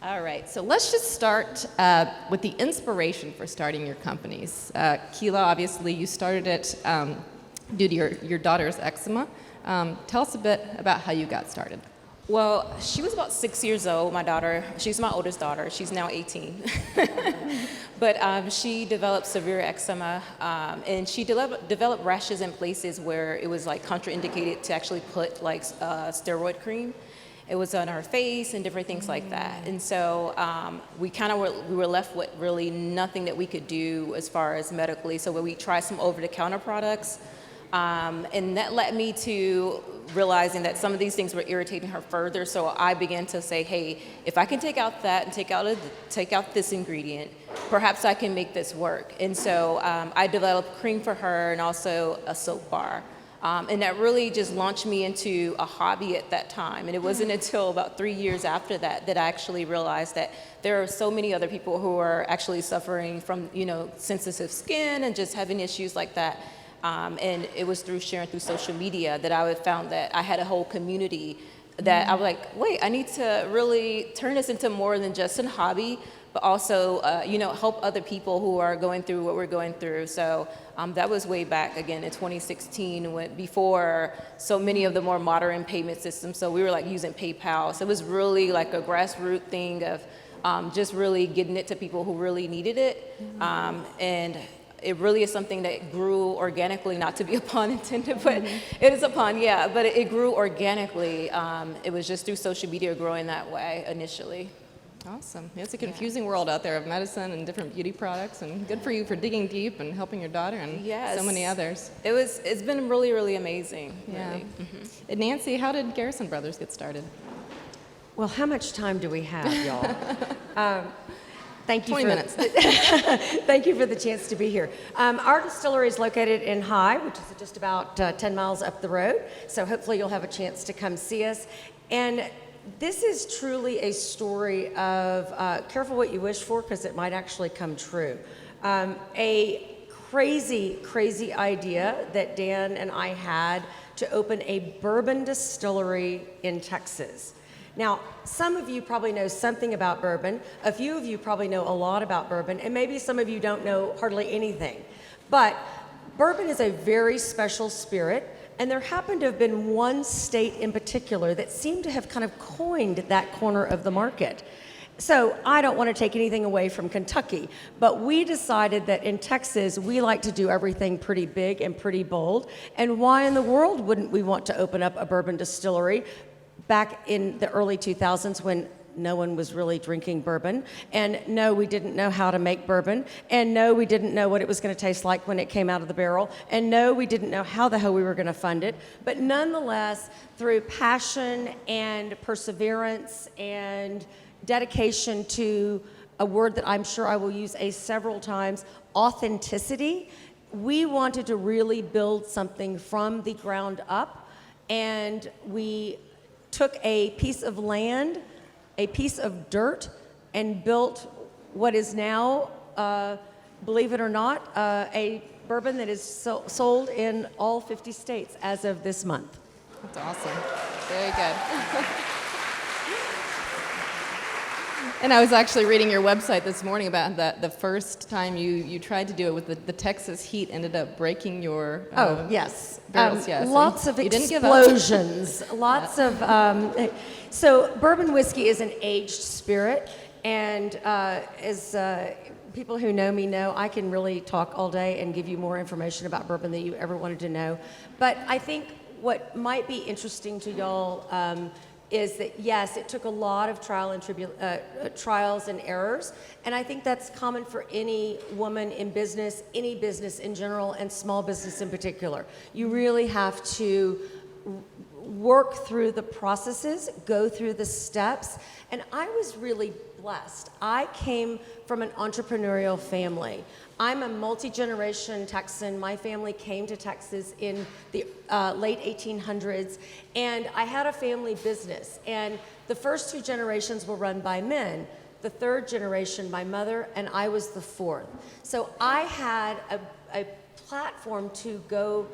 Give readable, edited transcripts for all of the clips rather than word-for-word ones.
All right, so let's just start with the inspiration for starting your companies. Kela, obviously, you started it due to your daughter's eczema. Tell us a bit about how you got started. Well, she was about 6 years old, my daughter. She's my oldest daughter. She's now 18. But she developed severe eczema, and she developed rashes in places where it was like contraindicated to actually put like steroid cream. It was on her face and different things like that. And so we were left with really nothing that we could do as far as medically. So we tried some over-the-counter products. And that led me to realizing that some of these things were irritating her further. So I began to say, hey, if I can take out that and take out this ingredient, perhaps I can make this work. And so I developed cream for her and also a soap bar. And that really just launched me into a hobby at that time. And it wasn't until about 3 years after that that I actually realized that there are so many other people who are actually suffering from, sensitive skin and just having issues like that. And it was through sharing through social media that I found that I had a whole community that I was like, wait, I need to really turn this into more than just a hobby, but also, help other people who are going through what we're going through. So that was way back, again, in 2016, before so many of the more modern payment systems. So we were like using PayPal. So it was really like a grassroots thing of just really getting it to people who really needed it. And it really is something that grew organically, not to be a pun intended, but it is a pun, yeah. But it grew organically. It was just through social media growing that way initially. Awesome. It's a confusing world out there of medicine and different beauty products, and good for you for digging deep and helping your daughter and so many others. It's been really, really amazing. Yeah. Really. And Nancy, how did Garrison Brothers get started? Well, how much time do we have, y'all? Thank you 20 minutes. Thank you for the chance to be here. Our distillery is located in High, which is just about 10 miles up the road. So hopefully you'll have a chance to come see us. And this is truly a story of careful what you wish for, because it might actually come true. A crazy, crazy idea that Dan and I had to open a bourbon distillery in Texas. Now, some of you probably know something about bourbon. A few of you probably know a lot about bourbon, and maybe some of you don't know hardly anything. But bourbon is a very special spirit, and there happened to have been one state in particular that seemed to have kind of coined that corner of the market. So I don't want to take anything away from Kentucky, but we decided that in Texas, we like to do everything pretty big and pretty bold. And why in the world wouldn't we want to open up a bourbon distillery back in the early 2000s when no one was really drinking bourbon? And no, we didn't know how to make bourbon. And no, we didn't know what it was going to taste like when it came out of the barrel. And no, we didn't know how the hell we were going to fund it. But nonetheless, through passion and perseverance and dedication to a word that I'm sure I will use several times, authenticity, we wanted to really build something from the ground up. And we took a piece of land, a piece of dirt, and built what is now, believe it or not, a bourbon that is sold in all 50 states as of this month. That's awesome. Very good. And I was actually reading your website this morning about the first time you tried to do it with the Texas heat ended up breaking your yes. barrels. Yeah, lots of you didn't give up. explosions. Lots of so bourbon whiskey is an aged spirit, and as people who know me know, I can really talk all day and give you more information about bourbon than you ever wanted to know. But I think what might be interesting to y'all is that, yes, it took a lot of trials and errors, and I think that's common for any woman in business, any business in general, and small business in particular. You really have to work through the processes, go through the steps, and I was really blessed. I came from an entrepreneurial family. I'm a multi-generation Texan. My family came to Texas in the late 1800s, and I had a family business. And the first two generations were run by men. The third generation, my mother, and I was the fourth. So I had a platform to go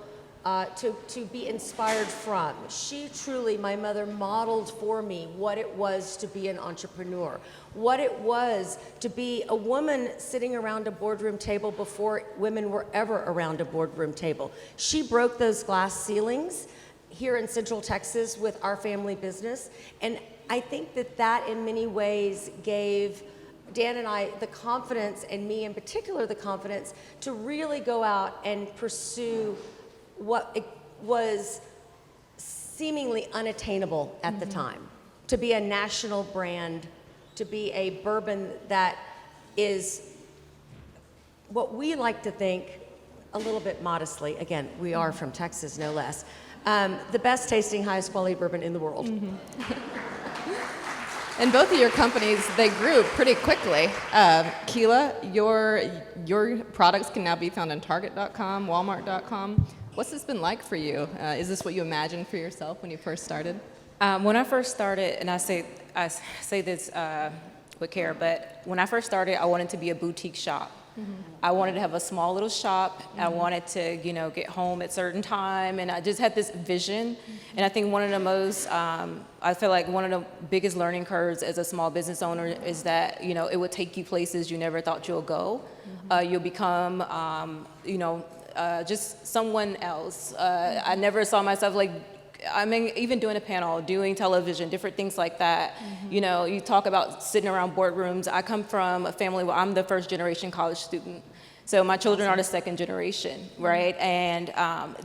to be inspired from. She truly, my mother, modeled for me what it was to be an entrepreneur, what it was to be a woman sitting around a boardroom table before women were ever around a boardroom table. She broke those glass ceilings here in Central Texas with our family business, and I think that that in many ways gave Dan and I the confidence, and me in particular the confidence, to really go out and pursue what it was seemingly unattainable at the time. To be a national brand, to be a bourbon that is what we like to think, a little bit modestly, again, we are from Texas no less, the best tasting, highest quality bourbon in the world. And both of your companies, they grew pretty quickly. Kela, your products can now be found on Target.com, Walmart.com. What's this been like for you? Is this what you imagined for yourself when you first started? When I first started, and I say this with care, but when I first started, I wanted to be a boutique shop. I wanted to have a small little shop. I wanted to, get home at certain time, and I just had this vision. And I think one of the most, I feel like one of the biggest learning curves as a small business owner is that, it would take you places you never thought you'll go. You'll become, just someone else. I never saw myself even doing a panel, doing television, different things like that. You talk about sitting around boardrooms. I come from a family where I'm the first generation college student. So my children are the second generation, right? And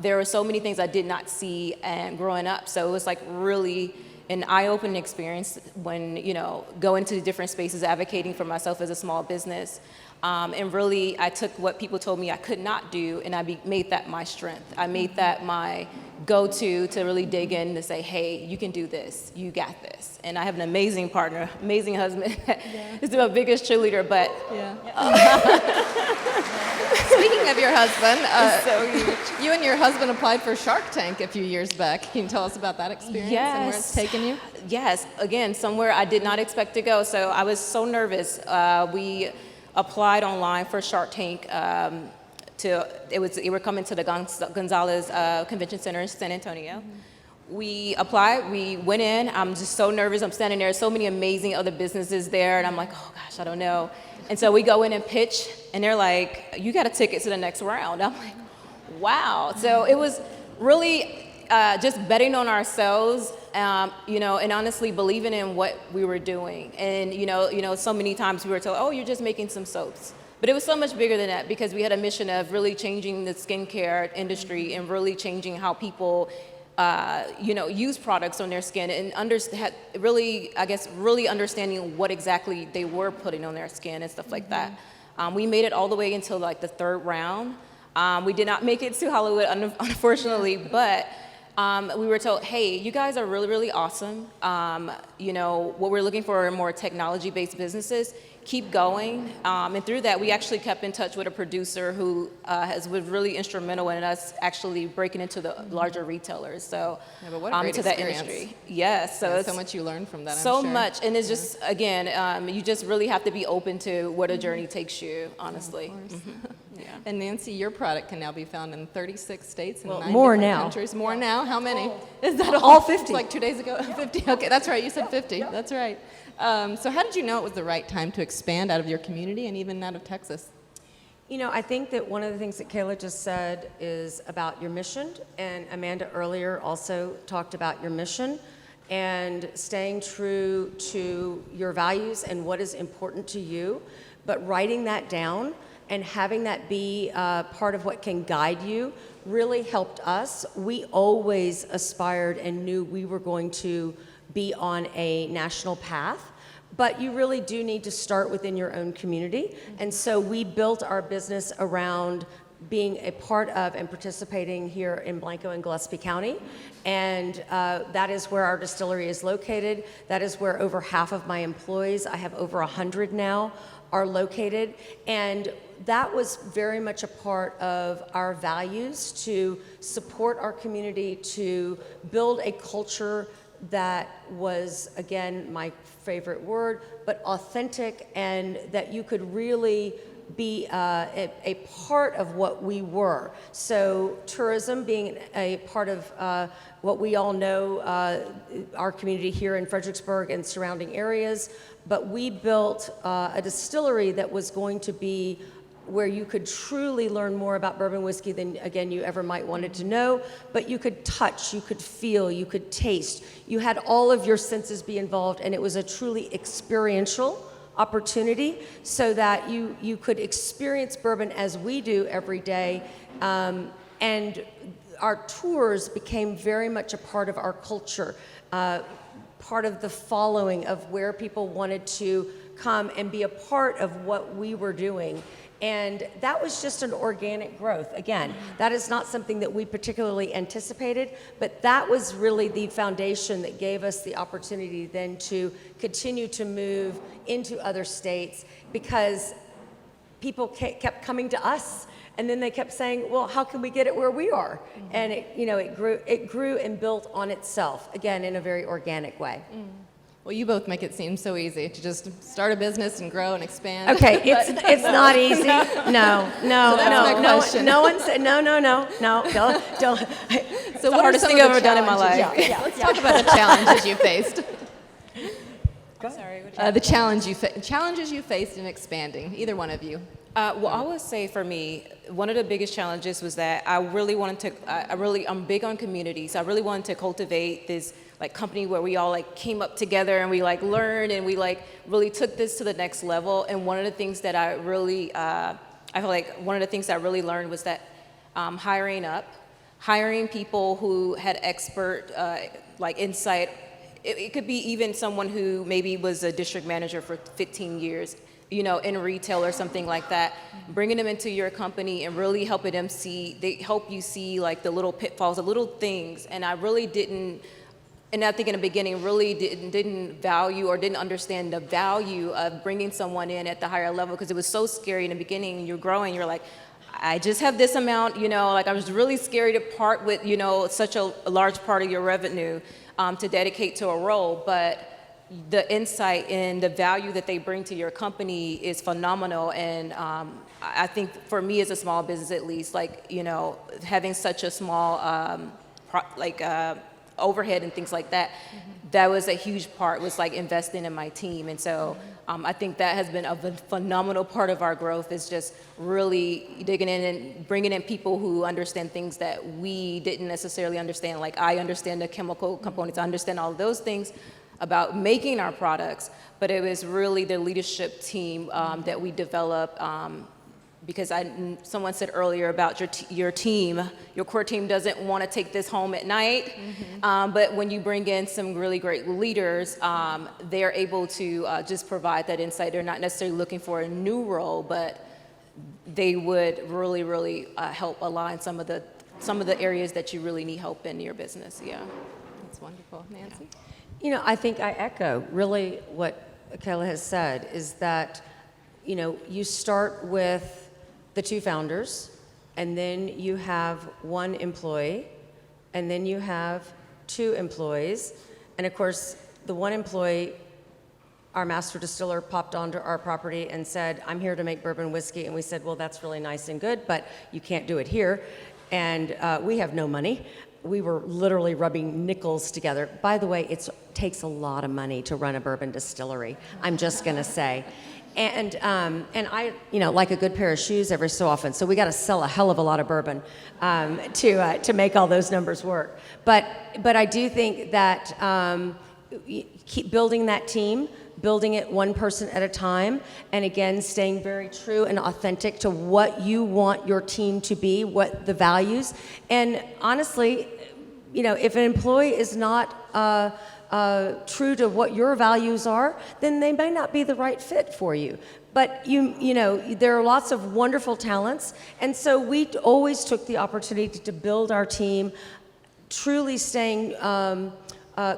there were so many things I did not see and growing up. So it was really an eye-opening experience when, going to different spaces, advocating for myself as a small business. And really, I took what people told me I could not do, and I made that my strength. I made that my go-to to really dig in to say, hey, you can do this. You got this. And I have an amazing partner, amazing husband. He's my biggest cheerleader, but... Speaking of your husband, so huge. You and your husband applied for Shark Tank a few years back. Can you tell us about that experience and where it's taken you? Yes. Again, somewhere I did not expect to go. So I was so nervous. We applied online for Shark Tank. They were coming to the Gonzalez Convention Center in San Antonio. We applied, we went in. I'm just so nervous. I'm standing there, so many amazing other businesses there, and I'm like, oh gosh, I don't know. And so we go in and pitch, and they're like, you got a ticket to the next round. I'm like, wow. So it was really just betting on ourselves, and honestly believing in what we were doing. And so many times we were told, oh, you're just making some soaps. But it was so much bigger than that, because we had a mission of really changing the skincare industry and really changing how people, use products on their skin, and really understanding what exactly they were putting on their skin and stuff like that. We made it all the way until the third round. We did not make it to Hollywood, unfortunately, but we were told, hey, you guys are really, really awesome. What we're looking for are more technology-based businesses. Keep going. And through that, we actually kept in touch with a producer who was really instrumental in us actually breaking into the larger retailers. So, but what a great to that experience. industry. Yes. So it's so much you learned from that. So I'm sure. much, and it's just again, you just really have to be open to where the journey takes you. Honestly. Yeah. And Nancy, your product can now be found in 36 states and 9 more different now. countries. More now? How many? Is that All 50. It's like 2 days ago? 50? Okay, that's right. You said 50. That's right. So how did you know it was the right time to expand out of your community and even out of Texas? I think that one of the things that Kela just said is about your mission, and Amanda earlier also talked about your mission and staying true to your values and what is important to you, but writing that down and having that be part of what can guide you really helped us. We always aspired and knew we were going to be on a national path, but you really do need to start within your own community. And so we built our business around being a part of and participating here in Blanco and Gillespie County. And that is where our distillery is located. That is where over half of my employees, I have over 100 now, are located. And that was very much a part of our values, to support our community, to build a culture that was, again, my favorite word, but authentic, and that you could really be a part of what we were. So tourism being a part of what we all know, our community here in Fredericksburg and surrounding areas, but we built a distillery that was going to be where you could truly learn more about bourbon whiskey than, again, you ever might wanted to know, but you could touch, you could feel, you could taste. You had all of your senses be involved, and it was a truly experiential opportunity so that you could experience bourbon as we do every day. And our tours became very much a part of our culture, part of the following of where people wanted to come and be a part of what we were doing. And that was just an organic growth. Again, that is not something that we particularly anticipated, but that was really the foundation that gave us the opportunity then to continue to move into other states, because people kept coming to us, and then they kept saying, well, how can we get it where we are? And it grew and built on itself, again, in a very organic way. Well, you both make it seem so easy to just start a business and grow and expand. Okay, it's not easy. No. that's my question. No one said no. Don't. So what hardest are some thing of I've the ever done in my challenges- life. Yeah, let's talk about the challenges you faced. Sorry. The challenges you faced in expanding. Either one of you. Well, I would say for me, one of the biggest challenges was that I really wanted to, I'm big on communities. I really wanted to cultivate this like company where we all like came up together and we like learned and we like really took this to the next level. And one of the things that I really, I feel like one of the things that I really learned was that hiring people who had expert like insight. It could be even someone who maybe was a district manager for 15 years, in retail or something like that, bringing them into your company and really helping them they help you see like the little pitfalls, the little things. And I really didn't, and I think in the beginning really didn't value or didn't understand the value of bringing someone in at the higher level, because it was so scary in the beginning. You're growing, you're like, I just have this amount, like I was really scary to part with, such a large part of your revenue to dedicate to a role. But the insight and the value that they bring to your company is phenomenal. And I think for me as a small business, at least, like, having such a small, overhead and things like that, that was a huge part, was like investing in my team. And so I think that has been a phenomenal part of our growth, is just really digging in and bringing in people who understand things that we didn't necessarily understand. Like I understand the chemical components, I understand all of those things about making our products, but it was really the leadership team that we developed, because someone said earlier about your team, your core team doesn't want to take this home at night, but when you bring in some really great leaders, they're able to just provide that insight. They're not necessarily looking for a new role, but they would really, really help align some of the areas that you really need help in your business. Yeah, That's wonderful. Nancy? I think I echo really what Kela has said, is that, you start with the two founders, and then you have one employee, and then you have two employees. And of course, the one employee, our master distiller, popped onto our property and said, I'm here to make bourbon whiskey. And we said, well, that's really nice and good, but you can't do it here. And we have no money. We were literally rubbing nickels together. By the way, it takes a lot of money to run a bourbon distillery, I'm just gonna say. And I, like a good pair of shoes every so often, so we got to sell a hell of a lot of bourbon to make all those numbers work. But I do think that keep building that team, building it one person at a time, and again, staying very true and authentic to what you want your team to be, what the values. And honestly, if an employee is not true to what your values are, then they may not be the right fit for you. But there are lots of wonderful talents, and so we always took the opportunity to build our team, truly staying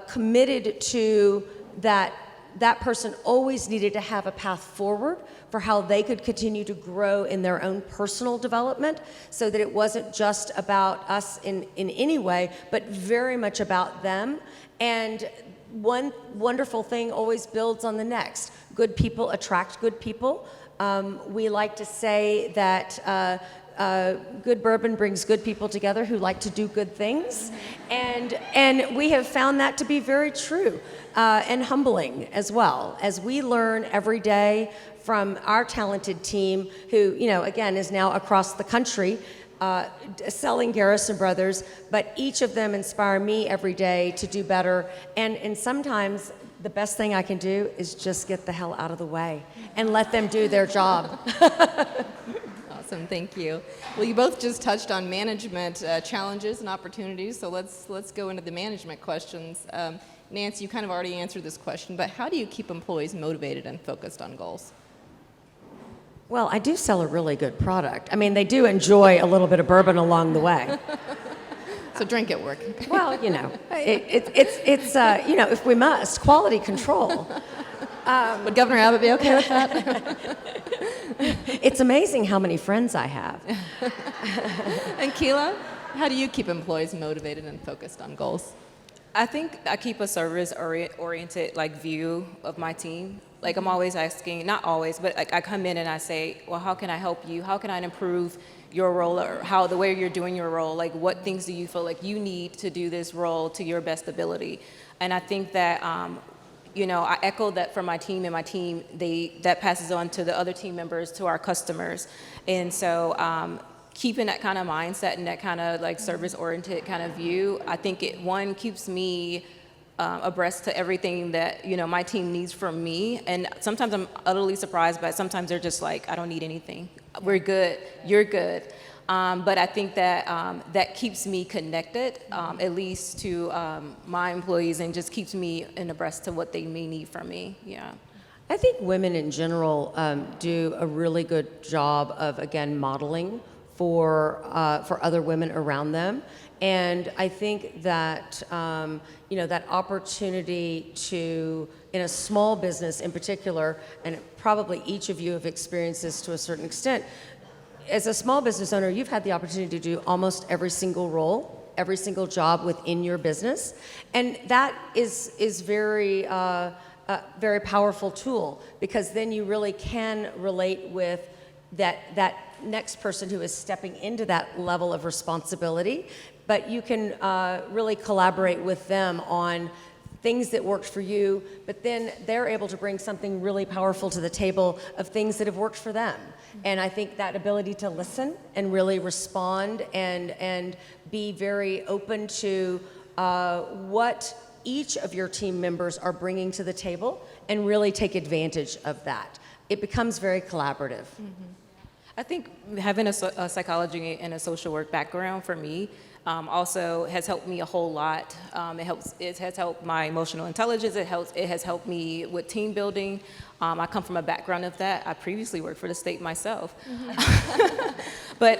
committed to that person always needed to have a path forward for how they could continue to grow in their own personal development, so that it wasn't just about us in any way, but very much about them. And one wonderful thing always builds on the next. Good people attract good people. We like to say that good bourbon brings good people together who like to do good things. And we have found that to be very true and humbling as well, as we learn every day from our talented team who, again, is now across the country selling Garrison Brothers, but each of them inspire me every day to do better. And sometimes the best thing I can do is just get the hell out of the way and let them do their job. Awesome, thank you. Well, you both just touched on management challenges and opportunities, so let's go into the management questions. Nancy, you kind of already answered this question, but how do you keep employees motivated and focused on goals? Well, I do sell a really good product. I mean, they do enjoy a little bit of bourbon along the way. So drink at work. Well, it's if we must, quality control. Would Governor Abbott be okay with that? It's amazing how many friends I have. And Kela, how do you keep employees motivated and focused on goals? I think I keep a service-oriented view of my team. I'm always asking, not always, but I come in and I say, well, how can I help you? How can I improve your role, or how the way you're doing your role? What things do you feel like you need to do this role to your best ability? And I think that, I echo that from my team, and my team, that passes on to the other team members, to our customers. And so keeping that kind of mindset and that kind of service-oriented kind of view, I think it keeps me abreast to everything that my team needs from me. And sometimes I'm utterly surprised, but sometimes they're just like, I don't need anything. We're good. You're good. But I think that that keeps me connected, at least to my employees, and just keeps me abreast to what they may need from me. Yeah. I think women in general do a really good job of, again, modeling for other women around them. And I think that, that opportunity to, in a small business in particular, and probably each of you have experienced this to a certain extent, as a small business owner, you've had the opportunity to do almost every single role, every single job within your business. And that is very, very powerful tool, because then you really can relate with that next person who is stepping into that level of responsibility, but you can really collaborate with them on things that worked for you, but then they're able to bring something really powerful to the table of things that have worked for them. And I think that ability to listen and really respond and be very open to what each of your team members are bringing to the table, and really take advantage of that. It becomes very collaborative. Mm-hmm. I think having a psychology and a social work background for me also has helped me a whole lot. It has helped my emotional intelligence. It has helped me with team building. I come from a background of that. I previously worked for the state myself. Mm-hmm. But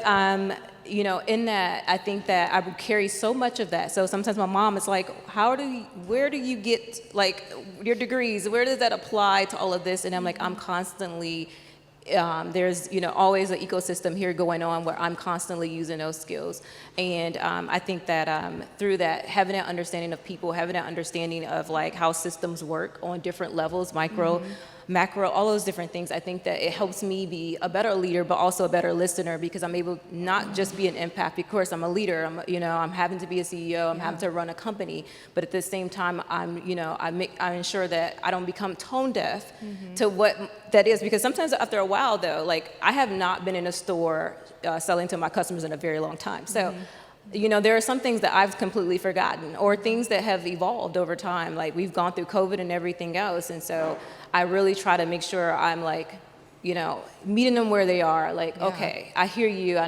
in that, I think that I would carry so much of that. So sometimes my mom is like, where do you get your degrees? Where does that apply to all of this? And I'm like, I'm constantly, there's always an ecosystem here going on where I'm constantly using those skills. And I think that through that, having that understanding of people, having that understanding of how systems work on different levels, micro, mm-hmm. macro, all those different things, I think that it helps me be a better leader, but also a better listener, because I'm able not just be an empath. Of course, I'm a leader. I'm having to be a CEO. I'm having to run a company, but at the same time, I ensure that I don't become tone deaf mm-hmm. to what that is, because sometimes after a while, though, I have not been in a store selling to my customers in a very long time. So. Mm-hmm. There are some things that I've completely forgotten, or things that have evolved over time. We've gone through COVID and everything else. And so I really try to make sure I'm meeting them where they are. Okay, I hear you, I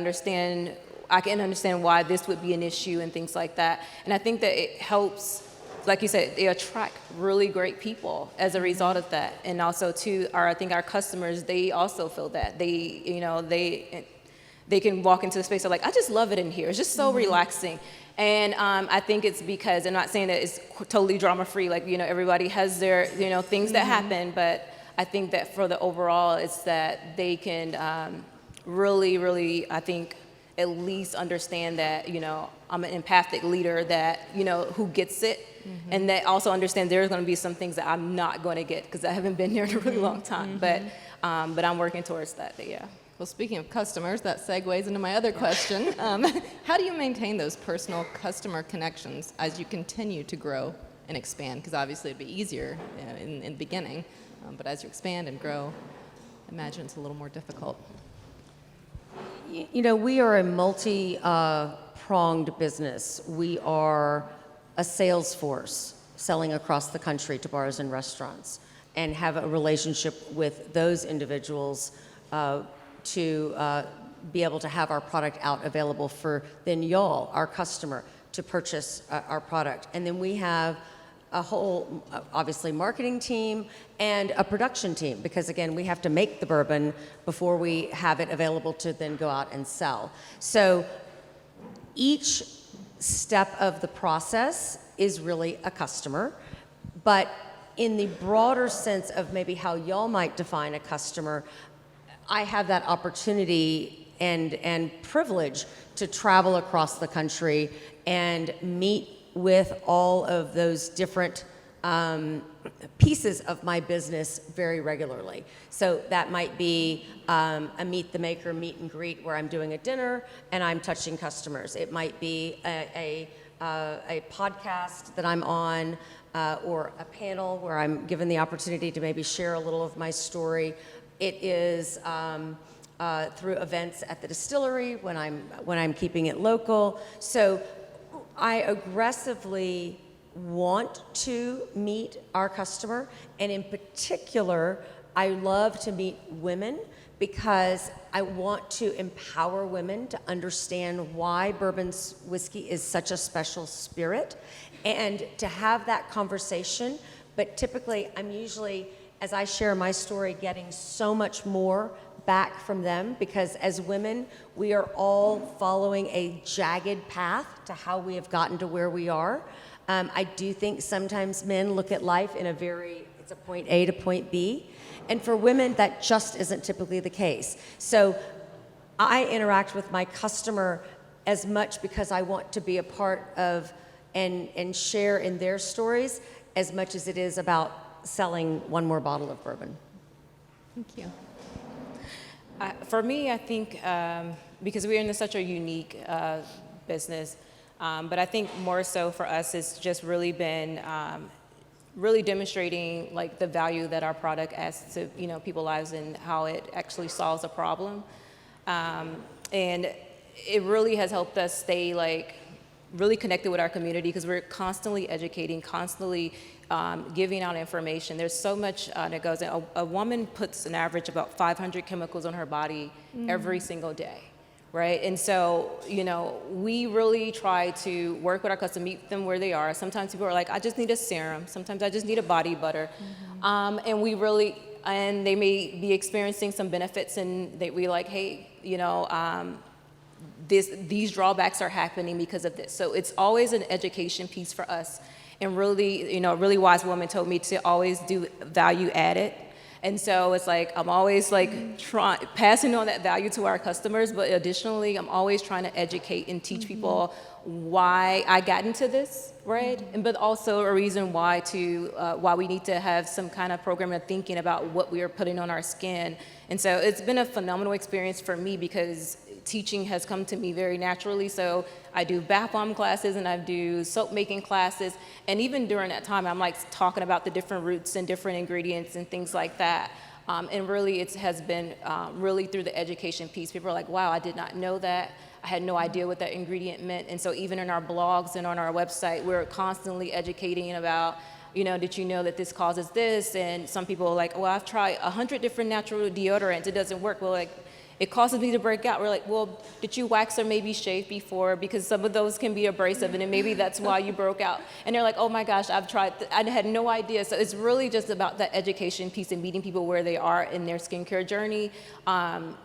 can understand why this would be an issue and things like that. And I think that it helps, like you said, they attract really great people as a result of that. And also too, I think our customers, they also feel that. They can walk into the space, they're like, I just love it in here. It's just so mm-hmm. relaxing. And I think it's because, I'm not saying that it's totally drama-free, everybody has their, things mm-hmm. that happen, but I think that for the overall, it's that they can really, really, I think, at least understand that, I'm an empathic leader that, who gets it. And that also understand there's going to be some things that I'm not going to get because I haven't been here in a really long time. But I'm working towards that. But yeah. Well, speaking of customers, that segues into my other question. How do you maintain those personal customer connections as you continue to grow and expand? Because obviously it'd be easier in the beginning, but as you expand and grow, I imagine it's a little more difficult. You know, we are a multi-pronged business. We are a sales force selling across the country to bars and restaurants and have a relationship with those individuals to be able to have our product out available for then y'all, our customer, to purchase our product. And then we have a whole, obviously, marketing team and a production team, because again, we have to make the bourbon before we have it available to then go out and sell. So each step of the process is really a customer, but in the broader sense of maybe how y'all might define a customer, I have that opportunity and privilege to travel across the country and meet with all of those different pieces of my business very regularly. So that might be a Meet the Maker meet and greet where I'm doing a dinner and I'm touching customers. It might be a podcast that I'm on or a panel where I'm given the opportunity to maybe share a little of my story. It is through events at the Distillery when I'm keeping it local. So I aggressively want to meet our customer, and in particular, I love to meet women because I want to empower women to understand why bourbon whiskey is such a special spirit, and to have that conversation. But typically, I'm usually, as I share my story, getting so much more back from them, because as women, we are all following a jagged path to how we have gotten to where we are. I do think sometimes men look at life in it's a point A to point B, and for women, that just isn't typically the case. So I interact with my customer as much because I want to be a part of and share in their stories as much as it is about selling one more bottle of bourbon. Thank you. For me, I think because we're in such a unique business, but I think more so for us, it's just really been really demonstrating like the value that our product adds to people's lives and how it actually solves a problem, and it really has helped us stay like really connected with our community because we're constantly educating, constantly giving out information. There's so much that goes in. A woman puts an average about 500 chemicals on her body every single day, right? And so, we really try to work with our customers, meet them where they are. Sometimes people are like, I just need a serum. Sometimes I just need a body butter. And they may be experiencing some benefits, and we like, hey, these drawbacks are happening because of this. So it's always an education piece for us. And really, a really wise woman told me to always do value added. And so it's like, I'm always like passing on that value to our customers, but additionally, I'm always trying to educate and teach people why I got into this, right? But also a reason why we need to have some kind of program of thinking about what we are putting on our skin. And so it's been a phenomenal experience for me because teaching has come to me very naturally. So I do bath bomb classes and I do soap making classes. And even during that time, I'm like talking about the different roots and different ingredients and things like that. And really it has been really through the education piece. People are like, wow, I did not know that. I had no idea what that ingredient meant. And so even in our blogs and on our website, we're constantly educating about, did you know that this causes this? And some people are like, well, I've tried 100 different natural deodorants. It doesn't work. Well, like, it causes me to break out. We're like, well, did you wax or maybe shave before? Because some of those can be abrasive, and then maybe that's why you broke out. And they're like, oh my gosh, I've tried. I had no idea. So it's really just about that education piece and meeting people where they are in their skincare journey. That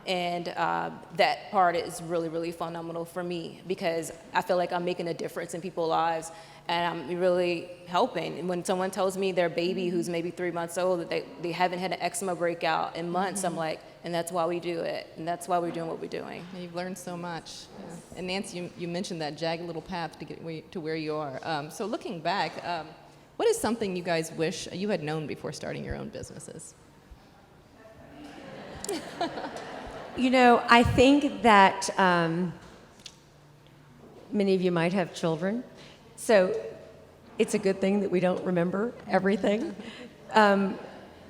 part is really, really phenomenal for me because I feel like I'm making a difference in people's lives. and I'm really helping. And when someone tells me their baby who's maybe 3 months old that they haven't had an eczema breakout in months, I'm like, and that's why we do it, and that's why we're doing what we're doing. Yeah, you've learned so much. Yeah. And Nancy, you mentioned that jagged little path to get to where you are. So looking back, what is something you guys wish you had known before starting your own businesses? You know, I think that many of you might have children, so it's a good thing that we don't remember everything.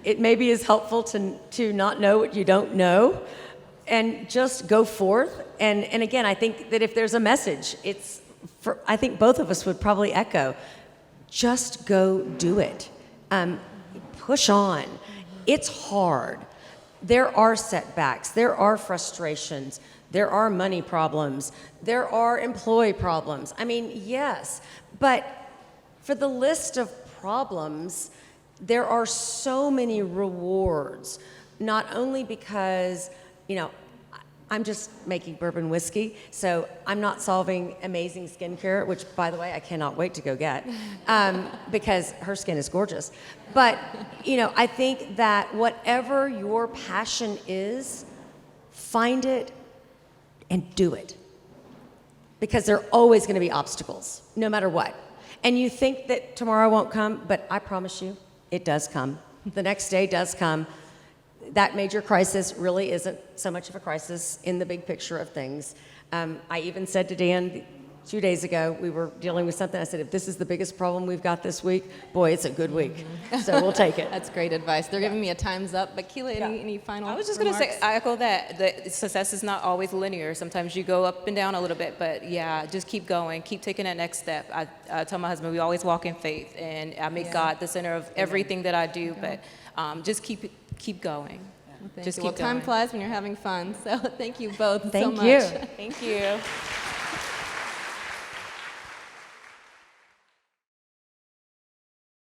It maybe is helpful to not know what you don't know and just go forth. And again, I think that if there's a message, I think both of us would probably echo, just go do it. Push on. It's hard. There are setbacks. There are frustrations. There are money problems. There are employee problems. I mean, yes, but for the list of problems, there are so many rewards, not only because, you know, I'm just making bourbon whiskey, so I'm not solving amazing skincare, which, by the way, I cannot wait to go get, because her skin is gorgeous. But, you know, I think that whatever your passion is, find it and do it. Because there are always going to be obstacles, no matter what. And you think that tomorrow won't come, but I promise you, it does come. The next day does come. That major crisis really isn't so much of a crisis in the big picture of things. I even said to Dan 2 days ago, we were dealing with something, I said, if this is the biggest problem we've got this week, boy, it's a good week. So we'll take it. That's great advice. They're giving me a time's up, but Kela, any final I was just going to say, remarks? I echo that. The success is not always linear. Sometimes you go up and down a little bit, but yeah, just keep going. Keep taking that next step. I tell my husband, we always walk in faith, and I make God the center of everything that I do, but just keep going. Well, Just well, keep time going. flies when you're having fun, so thank you both so Thank much. you. Thank you.